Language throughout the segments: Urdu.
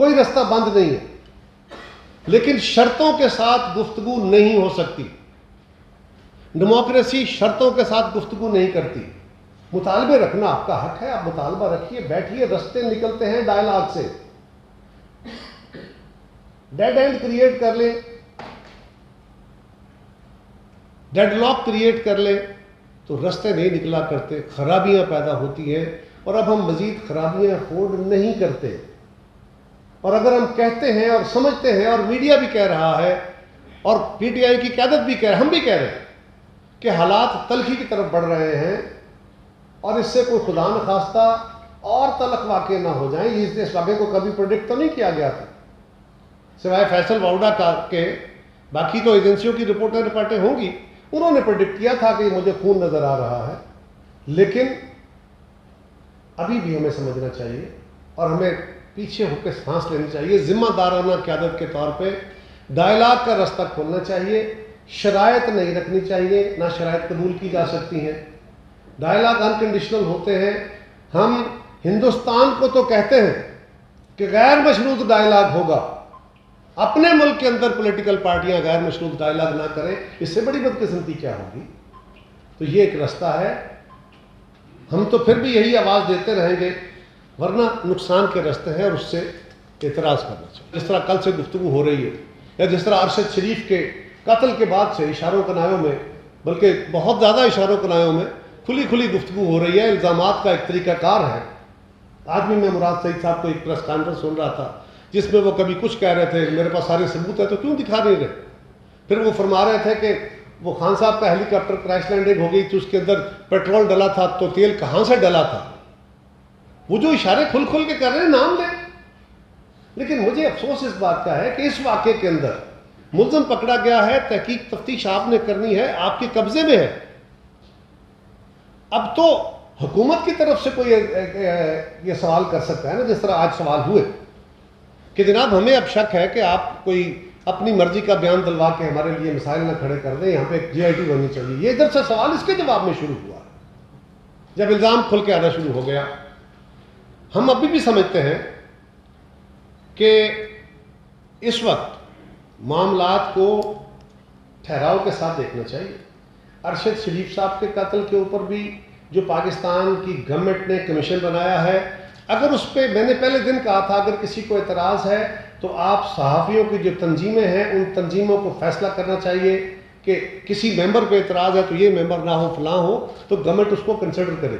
کوئی رستہ بند نہیں ہے، لیکن شرطوں کے ساتھ گفتگو نہیں ہو سکتی. ڈیموکریسی شرطوں کے ساتھ گفتگو نہیں کرتی. مطالبے رکھنا آپ کا حق ہے، آپ مطالبہ رکھیے، بیٹھیے، رستے نکلتے ہیں ڈائلاگ سے. ڈیڈ اینڈ کریٹ کر لیں، ڈیڈ لاک کریٹ کر لیں تو رستے نہیں نکلا کرتے، خرابیاں پیدا ہوتی ہیں، اور اب ہم مزید خرابیاں افورڈ نہیں کرتے. اور اگر ہم کہتے ہیں اور سمجھتے ہیں، اور میڈیا بھی کہہ رہا ہے اور پی ٹی آئی کی قیادت بھی کہہ رہے ہیں، ہم بھی کہہ رہے ہیں کہ حالات تلخی کی طرف بڑھ رہے ہیں، اور اس سے کوئی خدا نخواستہ اور تلخ واقع نہ ہو جائیں. اس واقعے کو کبھی پروڈکٹ تو نہیں کیا گیا تھا سوائے فیصل واؤڈا کے، باقی تو ایجنسیوں کی رپورٹیں ہوں گی، انہوں نے پروڈکٹ کیا تھا کہ مجھے خون نظر آ رہا ہے. لیکن ابھی بھی ہمیں سمجھنا چاہیے اور ہمیں پیچھے ہو کے سانس لینی چاہیے. ذمہ دارانہ قیادت کے طور پہ ڈائلاگ کا رستہ کھولنا چاہیے. شرائط نہیں رکھنی چاہیے، نہ شرائط قبول کی جا سکتی ہیں. ڈائلاگ انکنڈیشنل ہوتے ہیں. ہم ہندوستان کو تو کہتے ہیں کہ غیر مشروط ڈائلاگ ہوگا، اپنے ملک کے اندر پولیٹیکل پارٹیاں غیر مشروط ڈائلاگ نہ کریں، اس سے بڑی بدقسمتی کیا ہوگی؟ تو یہ ایک رستہ ہے. ہم تو پھر بھی یہی آواز دیتے رہیں گے، ورنہ نقصان کے راستے ہیں اور اس سے اعتراض کرنا چاہیے. جس طرح کل سے گفتگو ہو رہی ہے، یا جس طرح ارشد شریف کے قتل کے بعد سے اشاروں کنایوں میں، بلکہ بہت زیادہ اشاروں کنایوں میں کھلی گفتگو ہو رہی ہے، الزامات کا ایک طریقہ کار ہے. آج بھی میں مراد سعید صاحب کو ایک پریس کانفرنس سن رہا تھا جس میں وہ کبھی کچھ کہہ رہے تھے، میرے پاس سارے ثبوت ہے تو کیوں دکھا نہیں رہے. پھر وہ فرما رہے تھے کہ وہ خان صاحب کا ہیلی کاپٹر کریش لینڈنگ ہو گئی تو اس کے اندر پیٹرول ڈلا تھا، تو تیل کہاں سے ڈلا تھا. وہ جو اشارے کھل کے کر رہے ہیں، نام لیں. لیکن مجھے افسوس اس بات کا ہے کہ اس واقعے کے اندر ملزم پکڑا گیا ہے، تحقیق تفتیش آپ نے کرنی ہے، آپ کے قبضے میں ہے. اب تو حکومت کی طرف سے کوئی یہ سوال کر سکتا ہے نا، جس طرح آج سوال ہوئے کہ جناب ہمیں اب شک ہے کہ آپ کوئی اپنی مرضی کا بیان دلوا کے ہمارے لیے مسائل نہ کھڑے کر دیں، یہاں پہ ایک جی آئی ٹی بننی چاہیے. یہ ادھر سے سوال اس کے جواب میں شروع ہوا جب الزام کھل کے آنا شروع ہو گیا. ہم ابھی بھی سمجھتے ہیں کہ اس وقت معاملات کو ٹھہراؤ کے ساتھ دیکھنا چاہیے. ارشد شریف صاحب کے قتل کے اوپر بھی جو پاکستان کی گورنمنٹ نے کمیشن بنایا ہے، اگر اس پہ میں نے پہلے دن کہا تھا اگر کسی کو اعتراض ہے تو آپ صحافیوں کی جو تنظیمیں ہیں ان تنظیموں کو فیصلہ کرنا چاہیے کہ کسی ممبر پہ اعتراض ہے تو یہ ممبر نہ ہو، فلاں ہو، تو گورنمنٹ اس کو کنسیڈر کرے.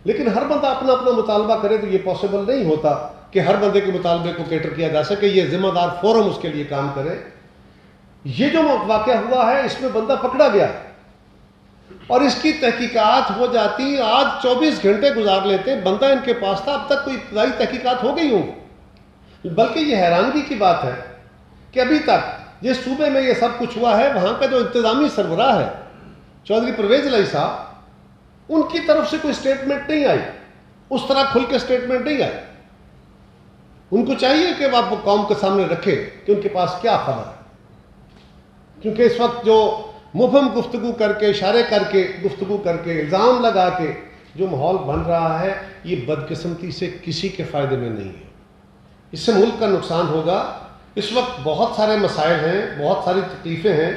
لیکن ہر بندہ اپنا مطالبہ کرے تو یہ پاسبل نہیں ہوتا کہ ہر بندے کے مطالبے کو کیٹر کیا جا سکے. یہ ذمہ دار فورم اس کے لیے کام کرے. یہ جو واقعہ ہوا ہے اس میں بندہ پکڑا گیا اور اس کی تحقیقات ہو جاتی، آج 24 گھنٹے گزار لیتے، بندہ ان کے پاس تھا، اب تک کوئی ابتدائی تحقیقات ہو گئی ہوں. بلکہ یہ حیرانگی کی بات ہے کہ ابھی تک جس صوبے میں یہ سب کچھ ہوا ہے وہاں کا جو انتظامی سربراہ ہے چودھری پرویز الہی صاحب، ان کی طرف سے کوئی سٹیٹمنٹ نہیں آئی، اس طرح کھل کے سٹیٹمنٹ نہیں آئی. ان کو چاہیے کہ وہ آپ قوم کے سامنے رکھے کہ ان کے پاس کیا خبر ہے، کیونکہ اس وقت جو مبہم گفتگو کر کے، اشارے کر کے، گفتگو کر کے، الزام لگا کے جو ماحول بن رہا ہے، یہ بدقسمتی سے کسی کے فائدے میں نہیں ہے. اس سے ملک کا نقصان ہوگا. اس وقت بہت سارے مسائل ہیں، بہت ساری تکلیفیں ہیں،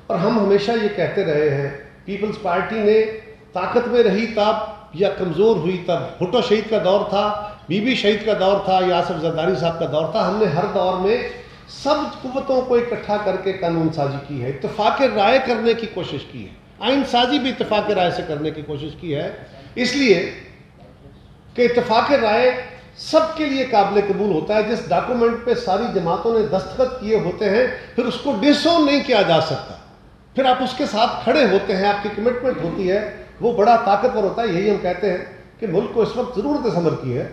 اور ہم ہمیشہ یہ کہتے رہے ہیں پیپلز پارٹی نے طاقت میں رہی تب یا کمزور ہوئی تب. بھٹو شہید کا دور تھا، بی بی شہید کا دور تھا، یا آصف زرداری صاحب کا دور تھا، ہم نے ہر دور میں سب قوتوں کو اکٹھا کر کے قانون سازی کی ہے، اتفاق رائے کرنے کی کوشش کی ہے، آئین سازی بھی اتفاق رائے سے کرنے کی کوشش کی ہے، اس لیے کہ اتفاق رائے سب کے لیے قابل قبول ہوتا ہے. جس ڈاکومنٹ پہ ساری جماعتوں نے دستخط کیے ہوتے ہیں پھر اس کو ڈسون نہیں کیا جا سکتا، پھر آپ اس کے ساتھ کھڑے ہوتے ہیں، آپ کی کمٹمنٹ ہوتی ہے، وہ بڑا طاقتور ہوتا ہے. یہی ہم کہتے ہیں کہ ملک کو اس وقت ضرورت صبر کی ہے.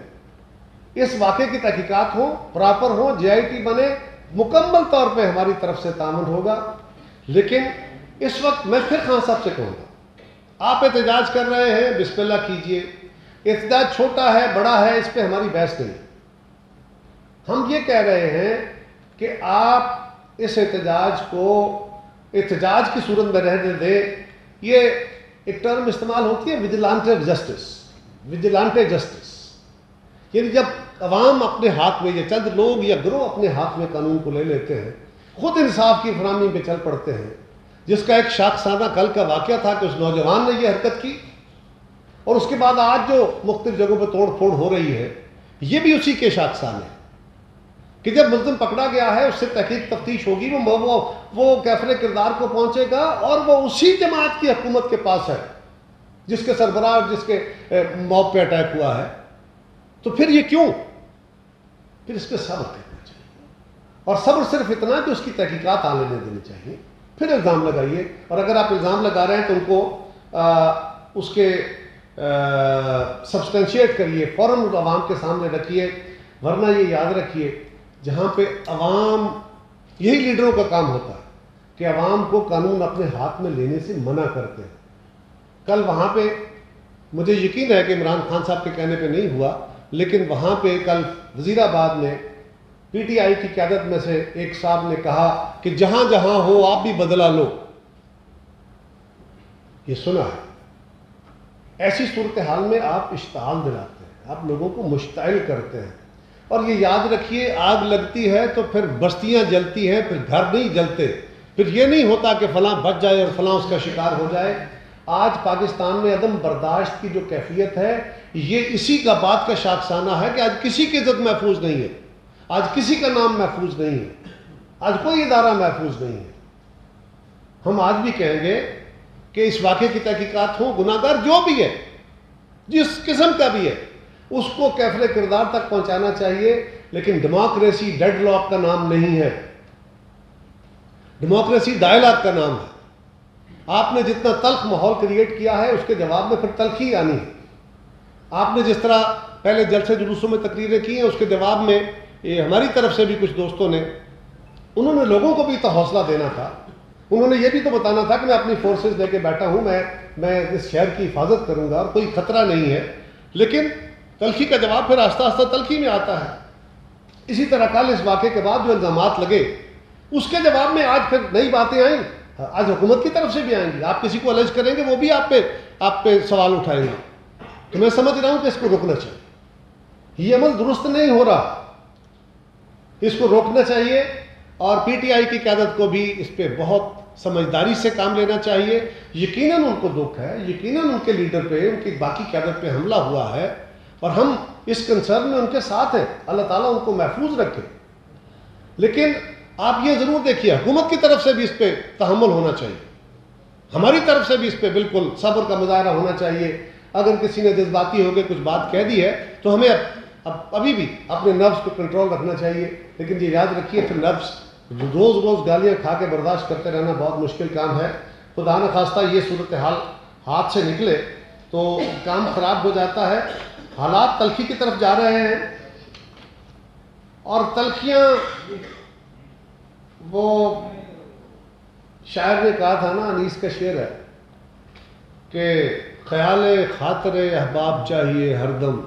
اس واقعے کی تحقیقات ہوں، پراپر ہوں، جے آئی ٹی بنے، مکمل طور پہ ہماری طرف سے تعاون ہوگا. لیکن اس وقت میں پھر خان صاحب سے کہوں گا، آپ احتجاج کر رہے ہیں، بسم اللہ کیجئے. احتجاج چھوٹا ہے بڑا ہے اس پہ ہماری بحث نہیں. ہم یہ کہہ رہے ہیں کہ آپ اس احتجاج کو احتجاج کی صورت میں رہنے دیں. یہ ایک ٹرم استعمال ہوتی ہے ویجیلانٹے جسٹس. ویجیلانٹے جسٹس یعنی جب عوام اپنے ہاتھ میں یا چند لوگ یا گروہ اپنے ہاتھ میں قانون کو لے لیتے ہیں، خود انصاف کی فراہمی پہ چل پڑتے ہیں، جس کا ایک شاخسانہ کل کا واقعہ تھا کہ اس نوجوان نے یہ حرکت کی، اور اس کے بعد آج جو مختلف جگہوں پہ توڑ پھوڑ ہو رہی ہے، یہ بھی اسی کے شاخسانہ ہے کہ جب ملزم پکڑا گیا ہے، اس سے تحقیق تفتیش ہوگی، وہ کیفر کردار کو پہنچے گا، اور وہ اسی جماعت کی حکومت کے پاس ہے جس کے سربراہ اور جس کے موب پہ اٹیک ہوا ہے۔ تو پھر یہ کیوں؟ پھر اس پہ صبر کرنا چاہیے، اور صبر صرف اتنا کہ اس کی تحقیقات آنے نہیں دینی چاہیے، پھر الزام لگائیے، اور اگر آپ الزام لگا رہے ہیں تو ان کو اس کے سبسٹینشیٹ کریے، فوراً عوام کے سامنے رکھیے، ورنہ یہ یاد رکھیے جہاں پہ عوام، یہی لیڈروں کا کام ہوتا ہے کہ عوام کو قانون اپنے ہاتھ میں لینے سے منع کرتے ہیں۔ کل وہاں پہ مجھے یقین ہے کہ عمران خان صاحب کے کہنے پہ نہیں ہوا، لیکن وہاں پہ کل وزیر آباد میں پی ٹی آئی کی قیادت میں سے ایک صاحب نے کہا کہ جہاں جہاں ہو آپ بھی بدلہ لو۔ یہ سنا ہے۔ ایسی صورتحال میں آپ اشتعال دلاتے ہیں، آپ لوگوں کو مشتعل کرتے ہیں، اور یہ یاد رکھیے آگ لگتی ہے تو پھر بستیاں جلتی ہیں، پھر گھر نہیں جلتے، پھر یہ نہیں ہوتا کہ فلاں بچ جائے اور فلاں اس کا شکار ہو جائے۔ آج پاکستان میں عدم برداشت کی جو کیفیت ہے، یہ اسی کا بات کا شاخسانہ ہے کہ آج کسی کی عزت محفوظ نہیں ہے، آج کسی کا نام محفوظ نہیں ہے، آج کوئی ادارہ محفوظ نہیں ہے۔ ہم آج بھی کہیں گے کہ اس واقعے کی تحقیقات ہوں، گناہ گار جو بھی ہے، جس قسم کا بھی ہے، اس کو کیفر کردار تک پہنچانا چاہیے، لیکن ڈیموکریسی ڈیڈ لاک کا نام نہیں ہے، ڈیموکریسی ڈائلاگ کا نام ہے۔ آپ نے جتنا تلخ ماحول کریٹ کیا ہے، اس کے جواب میں پھر تلخی آنی ہے۔ آپ نے جس طرح پہلے جلسے جلوسوں میں تقریریں کی ہیں، اس کے جواب میں یہ ہماری طرف سے بھی کچھ دوستوں نے، انہوں نے لوگوں کو بھی تو حوصلہ دینا تھا، انہوں نے یہ بھی تو بتانا تھا کہ میں اپنی فورسز لے کے بیٹھا ہوں، میں اس شہر کی حفاظت کروں گا اور کوئی خطرہ نہیں ہے، لیکن تلخی کا جواب پھر آہستہ آہستہ تلخی میں آتا ہے۔ اسی طرح کل اس واقعے کے بعد جو الزامات لگے، اس کے جواب میں آج پھر نئی باتیں آئیں، آج حکومت کی طرف سے بھی آئیں گی، آپ کسی کو الرج کریں گے وہ بھی آپ پہ سوال اٹھائیں گے۔ تو میں سمجھ رہا ہوں کہ اس کو روکنا چاہیے، یہ عمل درست نہیں ہو رہا، اس کو روکنا چاہیے، اور پی ٹی آئی کی قیادت کو بھی اس پہ بہت سمجھداری سے کام لینا چاہیے۔ یقیناً ان کو دکھ ہے، یقیناً ان کے لیڈر پہ، ان کی باقی قیادت پہ حملہ ہوا ہے، اور ہم اس کنسرن میں ان کے ساتھ ہیں، اللہ تعالیٰ ان کو محفوظ رکھے، لیکن آپ یہ ضرور دیکھیے حکومت کی طرف سے بھی اس پہ تحمل ہونا چاہیے، ہماری طرف سے بھی اس پہ بالکل صبر کا مظاہرہ ہونا چاہیے۔ اگر کسی نے جذباتی ہو کے کچھ بات کہہ دی ہے تو ہمیں ابھی بھی اپنے نفس کو کنٹرول رکھنا چاہیے، لیکن یہ یاد رکھیے پھر نفس روز روز گالیاں کھا کے برداشت کرتے رہنا بہت مشکل کام ہے۔ خدا نخواستہ یہ صورتحال ہاتھ سے نکلے تو کام خراب ہو جاتا ہے، حالات تلخی کی طرف جا رہے ہیں، اور تلخیاں، وہ شاعر نے کہا تھا نا، انیس کا شعر ہے کہ خیال خاطر احباب چاہیے ہر دم،